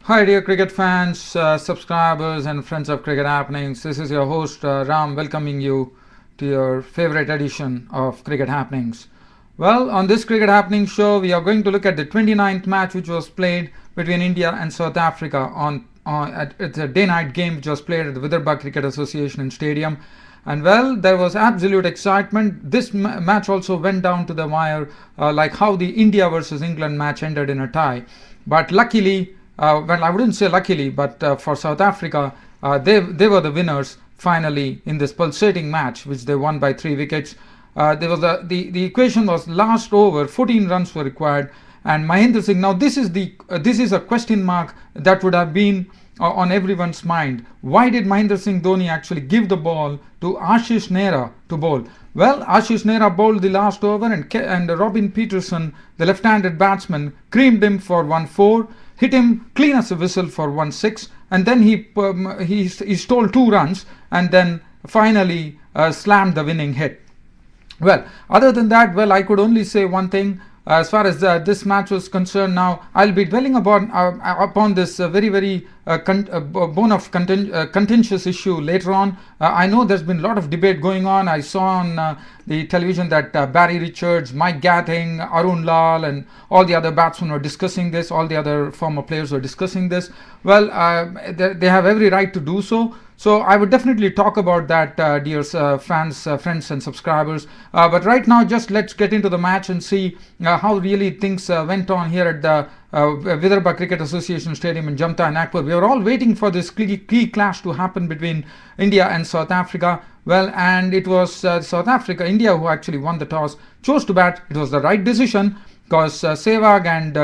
Hi, dear cricket fans, subscribers, and friends of Cricket Happenings. This is your host Ram, welcoming you to your favorite edition of Cricket Happenings. Well, on this Cricket Happenings show, we are going to look at the 29th match which was played between India and South Africa it's a day-night game which was played at the Vidarbha Cricket Association in Stadium. And well, there was absolute excitement. This match also went down to the wire, like how the India versus England match ended in a tie. But luckily, well, I wouldn't say luckily, but for South Africa, they were the winners finally in this pulsating match, which they won by 3 wickets. There was the equation was last over, 14 runs were required, and Mahendra Singh. Now this is a question mark that would have been on everyone's mind. Why did Mahendra Singh Dhoni actually give the ball to Ashish Nehra to bowl? Well, Ashish Nehra bowled the last over, and Robin Peterson, the left-handed batsman, creamed him for 1-4, hit him clean as a whistle for 1-6, and then he stole 2 runs, and then finally slammed the winning hit. Well, other than that, well, I could only say one thing. As far as this match was concerned, now I'll be dwelling upon this very bone of contentious issue later on. I know there's been a lot of debate going on. I saw on the television that Barry Richards, Mike Gatting, Arun Lal, and all the other batsmen were discussing this. All the other former players were discussing this. Well, they have every right to do so. So I would definitely talk about that, dear fans, friends and subscribers. But right now, just let's get into the match and see how really things went on here at the Vidarbha Cricket Association Stadium in Jamta, Nagpur. We were all waiting for this key clash to happen between India and South Africa. Well, and it was India who actually won the toss, chose to bat. It was the right decision because Sehwag and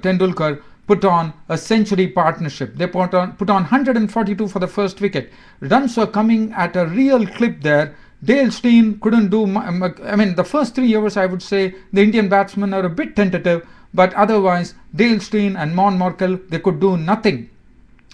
Tendulkar put on a century partnership. They put on 142 for the first wicket. Runs were coming at a real clip there. Dale Steyn couldn't do. I mean, the first 3 overs, I would say, the Indian batsmen are a bit tentative, but otherwise, Dale Steyn and Mon Markel, they could do nothing.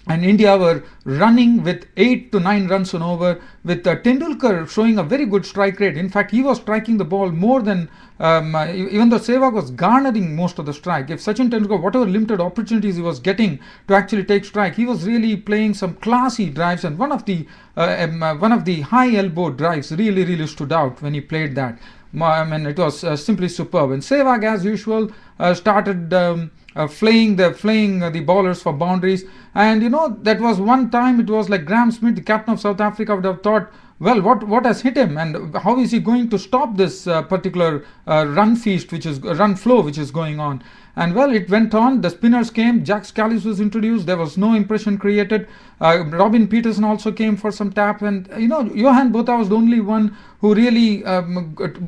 And India were running with 8 to 9 runs an over, with Tendulkar showing a very good strike rate. In fact, he was striking the ball more than, even though Sehwag was garnering most of the strike. If Sachin Tendulkar, whatever limited opportunities he was getting to actually take strike, he was really playing some classy drives, and one of the high elbow drives really stood out when he played that. I mean, it was simply superb. And Sehwag, as usual, started flaying the bowlers for boundaries. And that was one time it was like Graham Smith, the captain of South Africa, would have thought, well, what has hit him, and how is he going to stop this particular run flow which is going on? And well, it went on. The spinners came. Jack Scalise was introduced. There was no impression created. Robin Peterson also came for some tap, and Johan Botha was the only one who really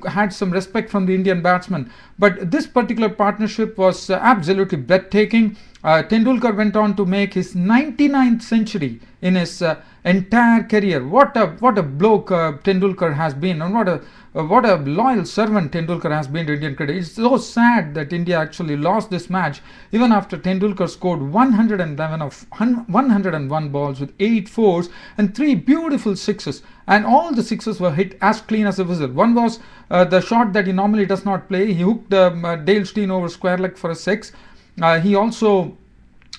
had some respect from the Indian batsmen. But this particular partnership was absolutely breathtaking. Tendulkar went on to make his 99th century in his entire career. What a bloke Tendulkar has been, and what a loyal servant Tendulkar has been to Indian cricket. It's so sad that India actually lost this match even after Tendulkar scored 101 balls with 8 fours and 3 beautiful sixes, and all the sixes were hit as clean as a whistle. One was the shot that he normally does not play. He hooked Dale Steyn over square leg for a 6. He also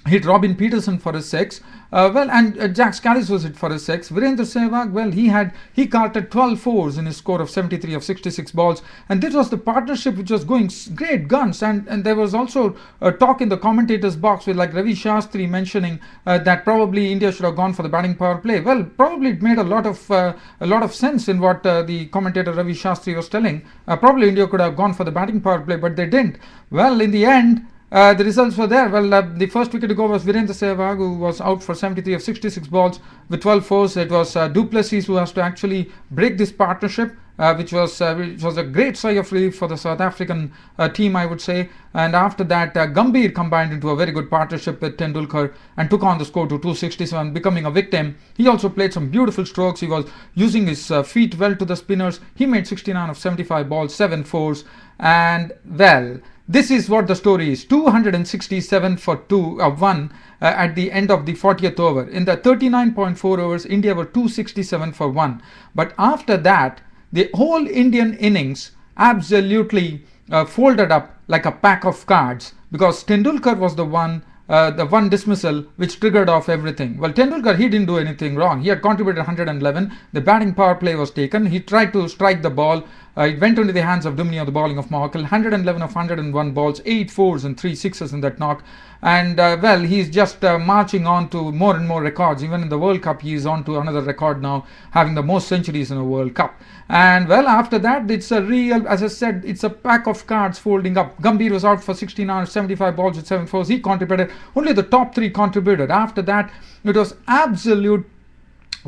hit Robin Peterson for a 6. And Jack Scalise was hit for a 6. Virendra Sehwag, well, he carted 12 fours in his score of 73 of 66 balls. And this was the partnership which was going great guns. And there was also a talk in the commentators box with like Ravi Shastri mentioning that probably India should have gone for the batting power play. Well, probably it made a lot of sense in what the commentator Ravi Shastri was telling. Probably India could have gone for the batting power play, but they didn't. Well, in the end, the results were there. Well, the first wicket to go was Virendra Sehwag, who was out for 73 of 66 balls with 12 fours. It was du Plessis who has to actually break this partnership, which was a great sigh of relief for the South African team, I would say. And after that, Gambhir combined into a very good partnership with Tendulkar and took on the score to 267, becoming a victim. He also played some beautiful strokes. He was using his feet well to the spinners. He made 69 of 75 balls, 7 fours, and well, this is what the story is. 267 for 1 at the end of the 40th over. In the 39.4 overs, India were 267 for 1. But after that, the whole Indian innings absolutely folded up like a pack of cards, because Tendulkar was the one the one dismissal which triggered off everything. Well, Tendulkar, he didn't do anything wrong. He had contributed 111. The batting power play was taken. He tried to strike the ball. It went into the hands of Duminy on the bowling of Morkel. 111 of 101 balls, 8 fours and 3 sixes in that knock. And well, he's just marching on to more and more records. Even in the World Cup, he's on to another record now, having the most centuries in a World Cup. And well, after that, it's a real, as I said, it's a pack of cards folding up. Gambhir was out for 69 75 balls with 7 fours. He contributed. Only the top 3 contributed. After that, it was absolute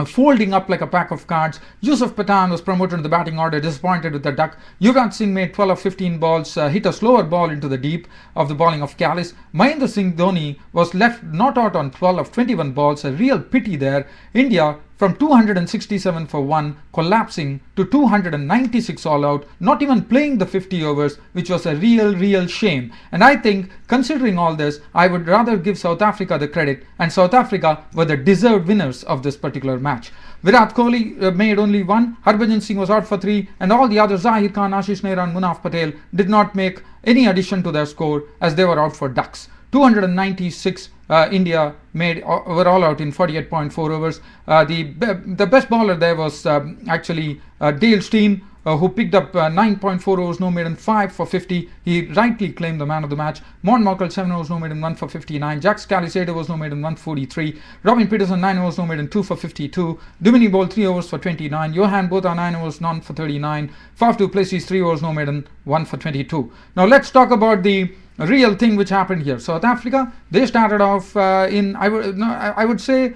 folding up like a pack of cards. Yusuf Pathan was promoted to the batting order, disappointed with the duck. Yuvraj Singh made 12 of 15 balls, hit a slower ball into the deep of the bowling of Kallis. Mahendra Singh Dhoni was left not out on 12 of 21 balls, a real pity there. India from 267 for 1 collapsing to 296 all out, not even playing the 50 overs, which was a real shame. And I think, considering all this, I would rather give South Africa the credit, and South Africa were the deserved winners of this particular match. Virat Kohli made only 1, Harbhajan Singh was out for 3, and all the others, Zahir Khan, Ashish Nehra and Munaf Patel, did not make any addition to their score as they were out for ducks. 296 India were all out in 48.4 overs. The best bowler there was actually Dale Steyn, who picked up 9.4 overs, no maiden, 5 for 50. He rightly claimed the man of the match. Mon Morkel, 7 overs, no maiden, 1 for 59. Jack Scalise, 8 overs, no maiden, 143. Robin Peterson, 9 overs, no maiden, 2 for 52. Duminy bowled 3 overs for 29. Johan Botha, 9 overs, none for 39. Faf du Plessis, 3 overs, no maiden, 1 for 22. Now let's talk about the real thing which happened here. South Africa, they started off I would say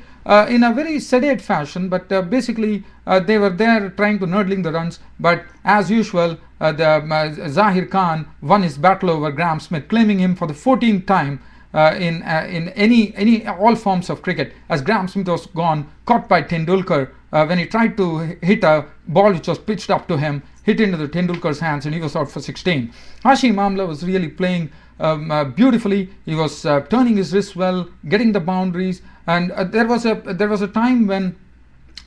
in a very sedate fashion, but basically they were there trying to nurdling the runs. But as usual, Zahir Khan won his battle over Graham Smith, claiming him for the 14th time in any all forms of cricket, as Graham Smith was gone, caught by Tendulkar when he tried to hit a ball which was pitched up to him, hit into the Tendulkar's hands, and he was out for 16. Hashim Amla was really playing beautifully. He was turning his wrists well, getting the boundaries, and there was a time when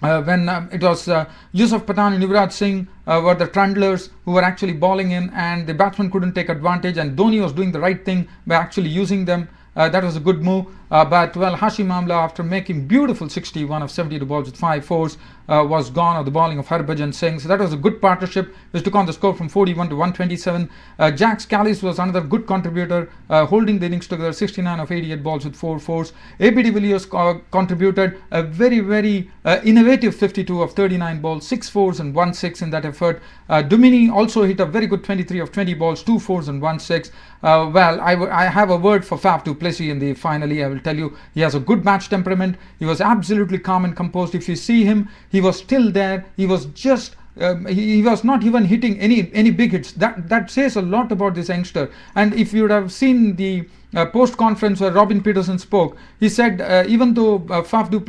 it was Yusuf Pathan and Yuvraj Singh were the trundlers who were actually bowling in, and the batsman couldn't take advantage, and Dhoni was doing the right thing by actually using them. That was a good move. But well, Hashim Amla, after making beautiful 61 of 72 balls with 5 fours, was gone of the bowling of Harbhajan Singh. So that was a good partnership, which took on the score from 41 to 127. Jack Scalise was another good contributor, holding the innings together, 69 of 88 balls with 4 fours. AB de Villiers contributed a very innovative 52 of 39 balls, 6 fours and 1 6 in that effort. Duminy also hit a very good 23 of 20 balls, 2 fours and 1 6. Well, I have a word for Faf du Plessis in the finale. I will tell you, he has a good match temperament. He was absolutely calm and composed. If you see him, he was still there. He was just he was not even hitting any big hits. That says a lot about this youngster. And if you would have seen the post conference where Robin Peterson spoke, he said even though Faf du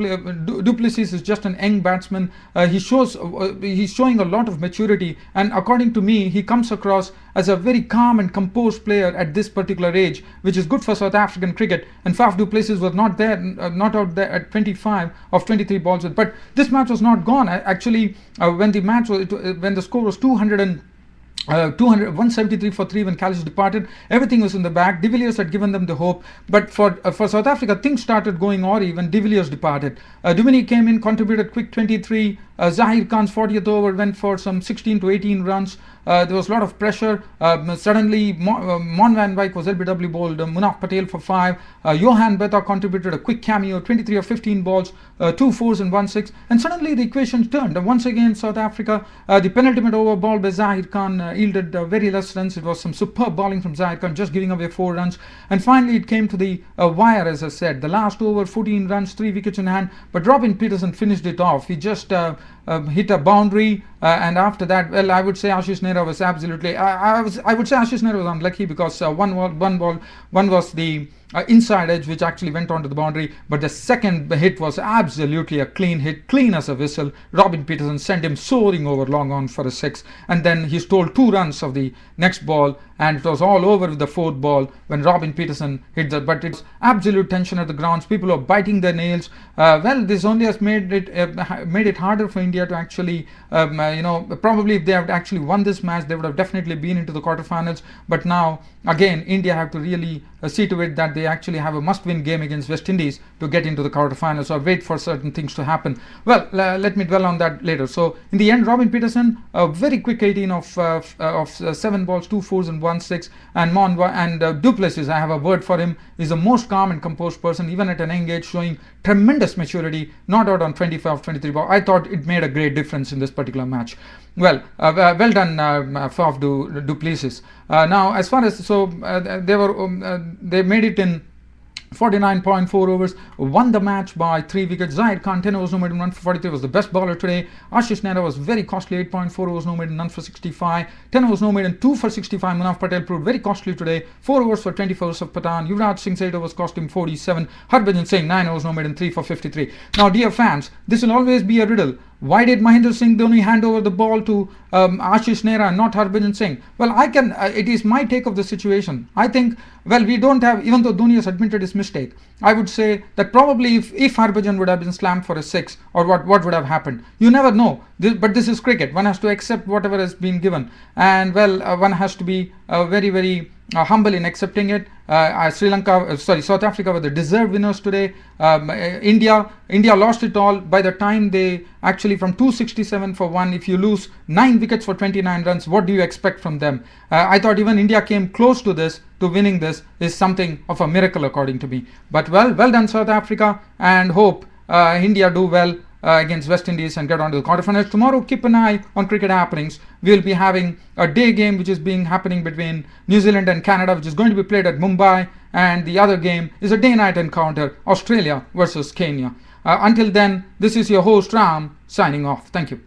Plessis is just an young batsman, he's showing a lot of maturity, and according to me, he comes across as a very calm and composed player at this particular age, which is good for South African cricket. And Faf du Plessis was not out there at 25 of 23 balls. But this match was not gone. Actually, when the score was 173 for 3 when Kallis departed, everything was in the bag. De Villiers had given them the hope, but for South Africa, things started going awry when De Villiers departed. Duminy came in, contributed quick 23. Zahir Khan's 40th over went for some 16 to 18 runs. There was a lot of pressure. Suddenly, Mon van Wyk was LBW bowled, Munaf Patel for 5. Johan Botha contributed a quick cameo, 23 of 15 balls, 2 fours and 1 6. And suddenly the equation turned. And once again, South Africa, the penultimate over ball by Zahir Khan yielded very less runs. It was some superb bowling from Zahir Khan, just giving away 4 runs. And finally, it came to the wire, as I said. The last over, 14 runs, 3 wickets in hand. But Robin Peterson finished it off. He just hit a boundary, and after that, well, I would say Ashish Nehra was absolutely. I would say Ashish Nehra was unlucky because one was the inside edge, which actually went onto the boundary, but the second hit was absolutely a clean hit, clean as a whistle. Robin Peterson sent him soaring over long on for a 6, and then he stole 2 runs of the next ball, and it was all over with the 4th ball when Robin Peterson hit that. But it's absolute tension at the grounds. People are biting their nails. Well, this only has made it harder for India to actually, probably if they had actually won this match, they would have definitely been into the quarterfinals. But now, again, India have to really see to it that they actually have a must-win game against West Indies to get into the quarterfinals, or wait for certain things to happen. Well, let me dwell on that later. So in the end, Robin Peterson, a very quick 18 of 7 balls, 2 fours and 1 6, and Duplessis, I have a word for him, is the most calm and composed person, even at an young age, showing tremendous maturity, not out on 25 23 balls. I thought it made a great difference in this particular match. Well, well done, Faf Duplessis. Now, as far as they made it in 49.4 overs, won the match by 3 wickets. Zahid Khan, 10 overs, no made in, 1 for 43, was the best bowler today. Ashish Nehra was very costly, 8.4 overs, no made in, none for 65. 10 overs, no made in, 2 for 65. Munaf Patel proved very costly today. 4 overs for 24 of Patan. Yuvraj Singh's 8 overs cost him 47. Harbhajan Singh, 9 overs, no made in, 3 for 53. Now, dear fans, this will always be a riddle. Why did Mahendra Singh Dhoni hand over the ball to Ashish Nehra and not Harbhajan Singh? Well, it is my take of the situation. I think, well, we don't have, even though Dhoni has admitted his mistake, I would say that probably if Harbhajan would have been slammed for a 6, or what would have happened? You never know. But this is cricket. One has to accept whatever has been given. And, well, one has to be very, very humble in accepting it. South Africa were the deserved winners today. India lost it all by the time they actually, from 267 for 1, if you lose 9 wickets for 29 runs, what do you expect from them? I thought even India came close to this, to winning this, is something of a miracle according to me. But well done South Africa, and hope India do well against West Indies and get on to the quarterfinals. Tomorrow, keep an eye on Cricket Happenings. We'll be having a day game which is happening between New Zealand and Canada, which is going to be played at Mumbai, and the other game is a day-night encounter, Australia versus Kenya. Until then, this is your host Ram signing off. Thank you.